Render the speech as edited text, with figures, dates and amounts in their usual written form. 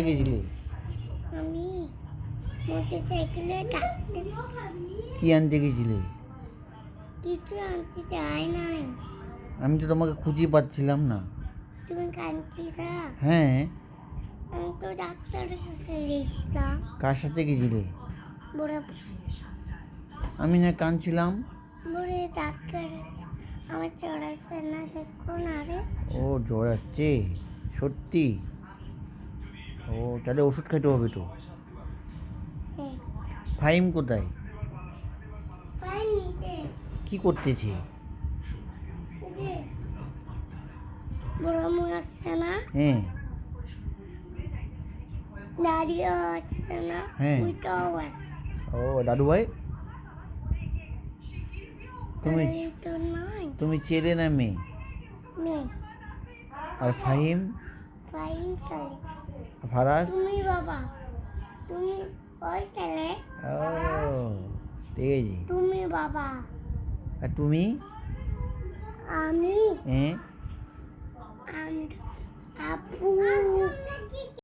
গেছিলে? আমি মোটরসাইকেলে থাকতে কি আনতে গেছিলে? কিছু আনতে চাই নাই। আমি তো তোমাকে খুঁজে পাচ্ছিলাম না। তুমি কাঁদছিস? হ্যাঁ। আমি তো ডাক্তারের কাছে গেছিলাম। কার সাথে গেছিলে? বড় আমি না কাঁদছিলাম। বড় ডাক্তার আমার চড়াচ্ছে না, দেখো না রে। ও জ্বর আসছে সত্যি? ও তাহলে ওষুধ খাইতে হবে তো। হ্যাঁ, ফাইম কোথায়? ফাইন নিচে। কি করতেছে? এই যে বড় মুখ আসছে না, হ্যাঁ দাঁড়িয়ে আসছে না, হ্যাঁ। ওইটাও আসছে। ও দাদু ভাই, তুমি আরে এই তো নাই তুমি ছেলে না মেয়ে? মেয়ে। আর ফাহিম? ফাইন ছেলে। ফারাজ? তুমি বাবা, তুমি ওই ছেলে, ও ঠিক আছে। তুমি বাবা, আর তুমি? আমি হ্যাঁ